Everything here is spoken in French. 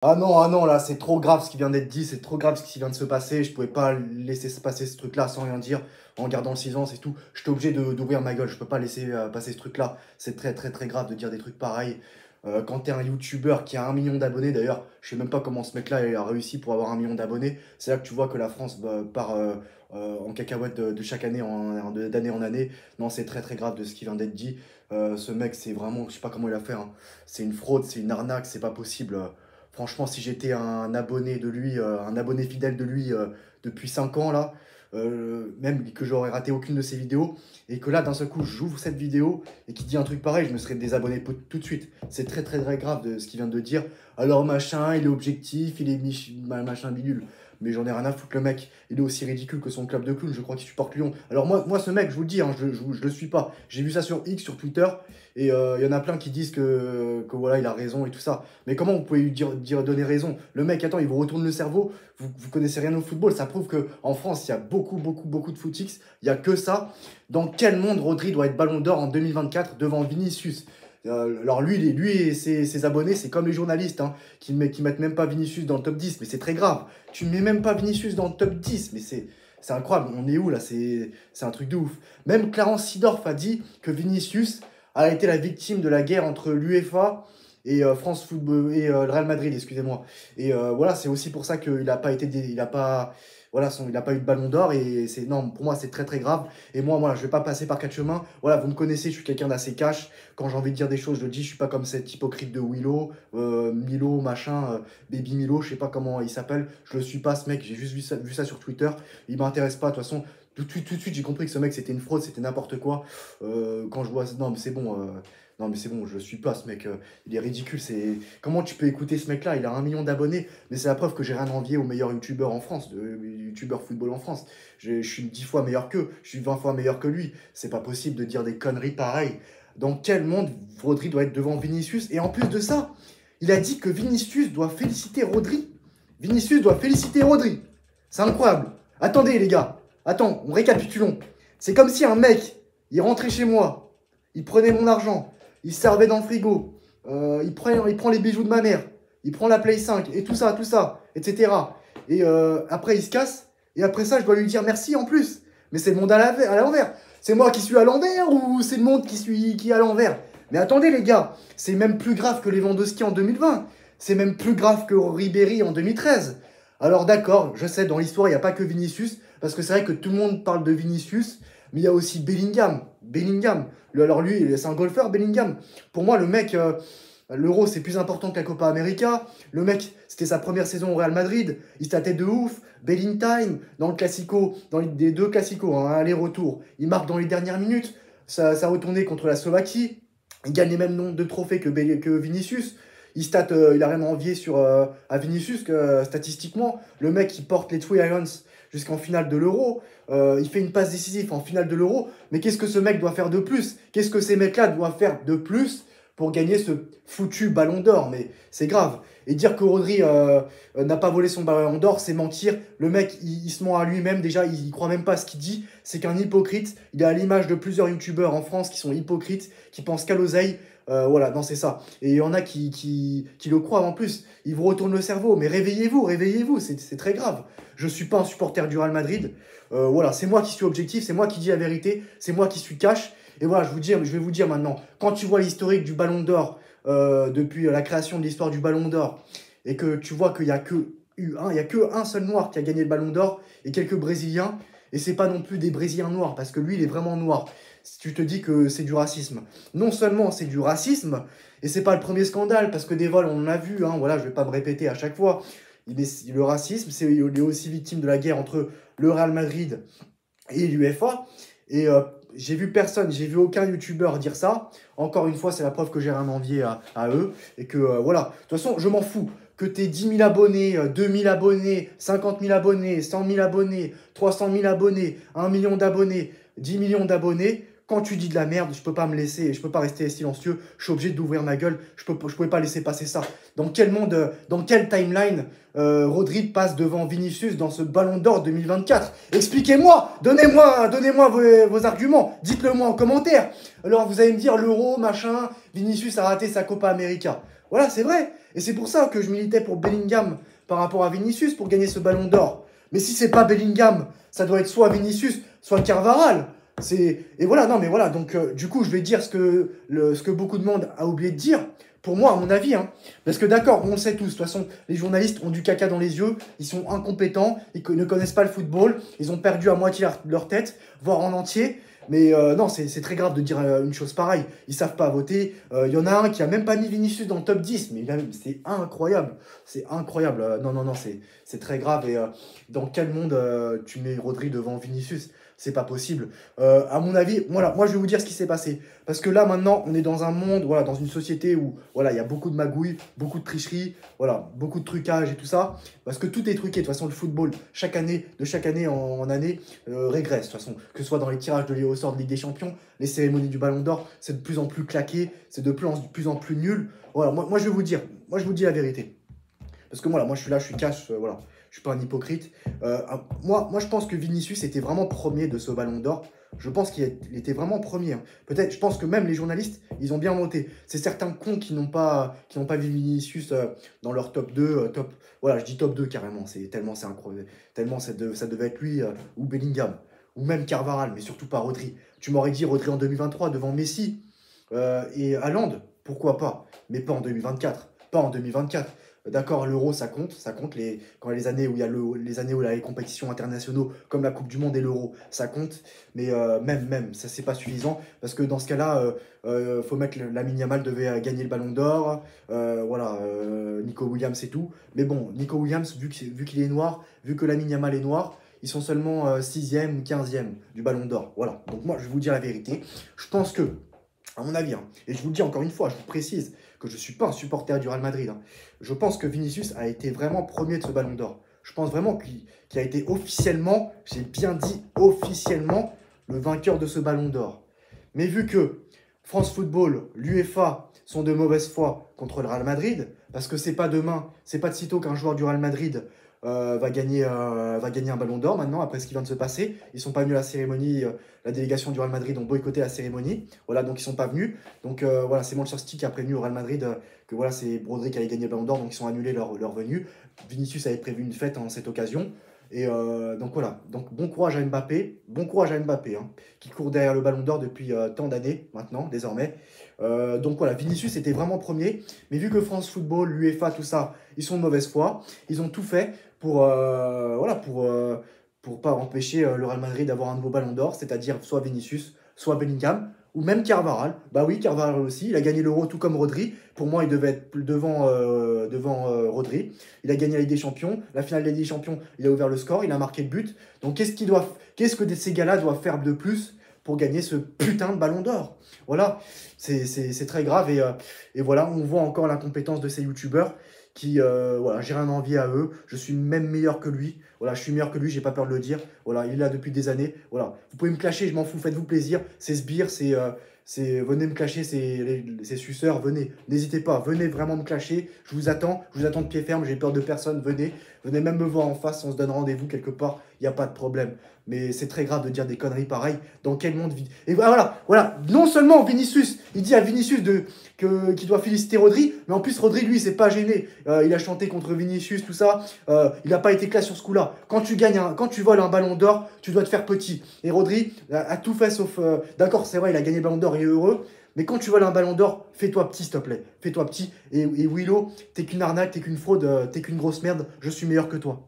Ah non, là, c'est trop grave ce qui vient d'être dit, c'est trop grave ce qui vient de se passer. Je pouvais pas laisser se passer ce truc-là sans rien dire, en gardant le silence et tout. J'étais obligé d'ouvrir ma gueule, je peux pas laisser passer ce truc-là. C'est très, très, très grave de dire des trucs pareils. Quand t'es un YouTuber qui a 1 million d'abonnés, d'ailleurs, je sais même pas comment ce mec-là il a réussi pour avoir 1 million d'abonnés. C'est là que tu vois que la France part en cacahuète de chaque année, d'année en année. Non, c'est très, très grave de ce qui vient d'être dit. Ce mec, c'est vraiment, je sais pas comment il a fait, hein. C'est une fraude, c'est une arnaque, c'est pas possible. Franchement, si j'étais un abonné de lui, un abonné fidèle de lui depuis 5 ans, là, même que j'aurais raté aucune de ses vidéos, et que là, d'un seul coup, j'ouvre cette vidéo et qu'il dit un truc pareil, je me serais désabonné tout de suite. C'est très, très, très grave de ce qu'il vient de dire. Alors, machin, il est objectif, il est machin bidule. Mais j'en ai rien à foutre, le mec. Il est aussi ridicule que son club de clowns. Je crois qu'il supporte Lyon. Alors, moi ce mec, je vous le dis, hein, je le suis pas. J'ai vu ça sur X, sur Twitter. Et il y en a plein qui disent que voilà, il a raison et tout ça. Mais comment vous pouvez lui donner raison? Le mec, attends, il vous retourne le cerveau. Vous connaissez rien au football. Ça prouve qu'en France, il y a beaucoup, beaucoup, beaucoup de footix. Il n'y a que ça. Dans quel monde Rodri doit être ballon d'or en 2024 devant Vinicius? Alors lui et ses abonnés, c'est comme les journalistes hein, qui mettent même pas Vinicius dans le top 10. Mais c'est très grave. Tu ne mets même pas Vinicius dans le top 10. Mais c'est incroyable. On est où là? C'est un truc de ouf. Même Clarence Seedorf a dit que Vinicius a été la victime de la guerre entre l'UEFA et France Football et le Real Madrid, excusez-moi. Et voilà, c'est aussi pour ça qu'il n'a pas été, il a pas, voilà, il a pas eu de ballon d'or et c'est non, pour moi c'est très très grave. Et moi, voilà, je vais pas passer par quatre chemins. Voilà, vous me connaissez, je suis quelqu'un d'assez cash. Quand j'ai envie de dire des choses, je le dis. Je suis pas comme cet hypocrite de Willow, Milo, machin, Baby Milo, je sais pas comment il s'appelle. Je le suis pas ce mec. J'ai juste vu ça sur Twitter. Il m'intéresse pas. De toute façon, tout de suite, j'ai compris que ce mec c'était une fraude, c'était n'importe quoi. Quand je vois, non mais c'est bon. Non mais c'est bon, je le suis pas ce mec, il est ridicule, c'est... Comment tu peux écouter ce mec-là? Il a 1 million d'abonnés, mais c'est la preuve que j'ai rien envié aux meilleurs youtubeurs en France, youtubeurs football en France. Je suis 10 fois meilleur qu'eux, je suis 20 fois meilleur que lui. C'est pas possible de dire des conneries pareilles. Dans quel monde Rodri doit être devant Vinicius? Et en plus de ça, il a dit que Vinicius doit féliciter Rodri. Vinicius doit féliciter Rodri. C'est incroyable. Attendez les gars, attends, on récapitulons. C'est comme si un mec, il rentrait chez moi, il prenait mon argent, il se servait dans le frigo, il prend les bijoux de ma mère, il prend la Play 5 et tout ça, etc. Et après, il se casse. Et après ça, je dois lui dire merci en plus. Mais c'est le monde à l'envers. C'est moi qui suis à l'envers ou c'est le monde qui est à l'envers? Mais attendez, les gars, c'est même plus grave que Lewandowski en 2020. C'est même plus grave que Ribéry en 2013. Alors d'accord, je sais, dans l'histoire, il n'y a pas que Vinicius, parce que c'est vrai que tout le monde parle de Vinicius, mais il y a aussi Bellingham. Bellingham. Alors lui, c'est un golfeur, Bellingham. Pour moi, le mec, l'Euro, c'est plus important que la Copa América. Le mec, c'était sa première saison au Real Madrid. Il se tâtait de ouf. Bellingham, dans le Classico, les deux Classicos, hein, aller-retour. Il marque dans les dernières minutes. Ça a retourné contre la Slovaquie. Il gagne les mêmes nombres de trophées que Vinicius. Il a rien à envier à Vinicius que statistiquement. Le mec, il porte les Three Lions jusqu'en finale de l'Euro. Il fait une passe décisive en finale de l'Euro. Mais qu'est-ce que ce mec doit faire de plus? Qu'est-ce que ces mecs-là doivent faire de plus pour gagner ce foutu ballon d'or? Mais c'est grave. Et dire que Rodri n'a pas volé son ballon d'or, c'est mentir. Le mec, il se ment à lui-même. Déjà, il croit même pas à ce qu'il dit. C'est qu'un hypocrite. Il est à l'image de plusieurs youtubeurs en France qui sont hypocrites, qui pensent qu'à l'oseille. Voilà, non, c'est ça. Et il y en a qui le croient en plus. Ils vous retournent le cerveau. Mais réveillez-vous, réveillez-vous. C'est très grave. Je ne suis pas un supporter du Real Madrid. Voilà, c'est moi qui suis objectif. C'est moi qui dis la vérité. C'est moi qui suis cash. Et voilà, je vais vous dire maintenant. Quand tu vois l'historique du Ballon d'Or depuis la création de l'histoire du Ballon d'Or et que tu vois qu'il n'y a que un seul noir qui a gagné le Ballon d'Or et quelques Brésiliens. Et c'est pas non plus des Brésiliens noirs parce que lui, il est vraiment noir. Si tu te dis que c'est du racisme. Non seulement c'est du racisme, et c'est pas le premier scandale, parce que des vols, on en a vu, hein, voilà, je vais pas me répéter à chaque fois. Le racisme, il est aussi victime de la guerre entre le Real Madrid et l'UEFA. Et j'ai vu aucun youtubeur dire ça. Encore une fois, c'est la preuve que j'ai rien envié à eux. Et que voilà, de toute façon, je m'en fous. Que tu aies 10 000 abonnés, 2 000 abonnés, 50 000 abonnés, 100 000 abonnés, 300 000 abonnés, 1 million d'abonnés, 10 millions d'abonnés. Quand tu dis de la merde, je peux pas me laisser, je peux pas rester silencieux, je suis obligé d'ouvrir ma gueule, je pouvais pas laisser passer ça. Dans quel monde, dans quelle timeline Rodri passe devant Vinicius dans ce Ballon d'Or 2024? Expliquez-moi, donnez-moi vos arguments, dites-le moi en commentaire. Alors vous allez me dire l'Euro, machin, Vinicius a raté sa Copa América. Voilà, c'est vrai. Et c'est pour ça que je militais pour Bellingham par rapport à Vinicius pour gagner ce ballon d'or. Mais si c'est pas Bellingham, ça doit être soit Vinicius, soit Carvajal. Et voilà, non, mais voilà. Donc, du coup, je vais dire ce que beaucoup de monde a oublié de dire. Pour moi, à mon avis, hein. Parce que d'accord, on le sait tous. De toute façon, les journalistes ont du caca dans les yeux. Ils sont incompétents. Ne connaissent pas le football. Ils ont perdu à moitié leur tête, voire en entier. Mais non, c'est très grave de dire une chose pareille. Ils savent pas voter. Il y en a un qui a même pas mis Vinicius dans le top 10. Mais c'est incroyable. C'est incroyable. Non, non, non, c'est très grave. Et dans quel monde tu mets Rodri devant Vinicius? C'est pas possible. À mon avis, voilà, moi je vais vous dire ce qui s'est passé. Parce que là maintenant, on est dans un monde, voilà, dans une société où voilà, il y a beaucoup de magouilles, beaucoup de tricheries, voilà, beaucoup de trucage et tout ça. Parce que tout est truqué. De toute façon, le football, de chaque année en année, régresse. De toute façon, que ce soit dans les tirages de au sort de Ligue des Champions, les cérémonies du Ballon d'Or, c'est de plus en plus claqué, c'est de plus en plus nul. Voilà, moi je vais vous dire, moi je vous dis la vérité. Parce que voilà, moi je suis là, je suis cash, voilà. Je suis pas un hypocrite. Moi, je pense que Vinicius était vraiment premier de ce Ballon d'Or. Je pense qu'il était vraiment premier, hein. Peut-être, je pense que même les journalistes, ils ont bien voté. C'est certains cons qui n'ont pas vu Vinicius dans leur top 2, top. Voilà, je dis top 2 carrément. C'est incroyable. Tellement ça devait être lui ou Bellingham. Ou même Carvajal, mais surtout pas Rodri. Tu m'aurais dit Rodri en 2023 devant Messi et Haaland, pourquoi pas? Mais pas en 2024. Pas en 2024. D'accord, l'euro, ça compte quand les années où il y a les années où il y a les compétitions internationales comme la Coupe du Monde et l'euro, ça compte. Mais même, ça c'est pas suffisant parce que dans ce cas-là, faut mettre Lamine Yamal devait gagner le Ballon d'Or, voilà, Nico Williams et tout. Mais bon, Nico Williams, vu qu'il est noir, vu que Lamine Yamal est noir, ils sont seulement 6e ou 15e du Ballon d'Or. Voilà. Donc moi, je vais vous dire la vérité. Je pense que à mon avis, hein, et je vous le dis encore une fois, je vous précise que je ne suis pas un supporter du Real Madrid, hein. Je pense que Vinicius a été vraiment premier de ce Ballon d'Or. Je pense vraiment qu'il a été officiellement, j'ai bien dit officiellement, le vainqueur de ce Ballon d'Or. Mais vu que France Football, l'UEFA sont de mauvaise foi contre le Real Madrid, parce que c'est pas demain, c'est pas de sitôt qu'un joueur du Real Madrid va gagner un Ballon d'Or maintenant, après ce qui vient de se passer. Ils sont pas venus à la cérémonie, la délégation du Real Madrid ont boycotté la cérémonie, voilà, donc ils sont pas venus. Donc voilà, c'est Manchester City qui a prévenu au Real Madrid que voilà, c'est Rodri qui allait gagner le Ballon d'Or, donc ils sont annulés leur venue. Vinicius avait prévu une fête en cette occasion. Et donc voilà, donc bon courage à Mbappé, hein, qui court derrière le Ballon d'Or depuis tant d'années maintenant, désormais. Donc voilà, Vinicius était vraiment premier, mais vu que France Football, l'UEFA, tout ça, ils sont de mauvaise foi, ils ont tout fait voilà, pour pas empêcher le Real Madrid d'avoir un nouveau Ballon d'Or, c'est-à-dire soit Vinicius, soit Bellingham, ou même Carvajal. Bah oui, Carvajal aussi, il a gagné l'Euro tout comme Rodri. Pour moi, il devait être devant Rodri. Il a gagné la Ligue des Champions. La finale de la Ligue des Champions, il a ouvert le score, il a marqué le but. Donc qu'est-ce que ces gars-là doivent faire de plus pour gagner ce putain de Ballon d'Or? Voilà, c'est très grave. Et voilà, on voit encore l'incompétence de ces youtubeurs qui, voilà, j'ai rien envie à eux. Je suis même meilleur que lui. Voilà, je suis meilleur que lui, j'ai pas peur de le dire. Voilà, il est là depuis des années. Voilà, vous pouvez me clasher, je m'en fous, faites-vous plaisir. C'est sbires, venez me clasher, c'est suceurs, venez. N'hésitez pas, venez vraiment me clasher. Je vous attends de pied ferme, j'ai peur de personne. Venez même me voir en face, on se donne rendez-vous quelque part, il n'y a pas de problème. Mais c'est très grave de dire des conneries pareilles. Dans quel monde vit. Et voilà. Non seulement Vinicius, il dit à Vinicius qu'il doit féliciter Rodri, mais en plus Rodri, lui, il s'est pas gêné. Il a chanté contre Vinicius, tout ça. Il n'a pas été classe sur ce coup-là. Quand tu voles un Ballon d'Or, tu dois te faire petit. Et Rodri a tout fait sauf. D'accord, c'est vrai, il a gagné le Ballon d'Or, il est heureux. Mais quand tu voles un Ballon d'Or, fais-toi petit, s'il te plaît. Fais-toi petit. Et Willow, t'es qu'une arnaque, t'es qu'une fraude, t'es qu'une grosse merde. Je suis meilleur que toi.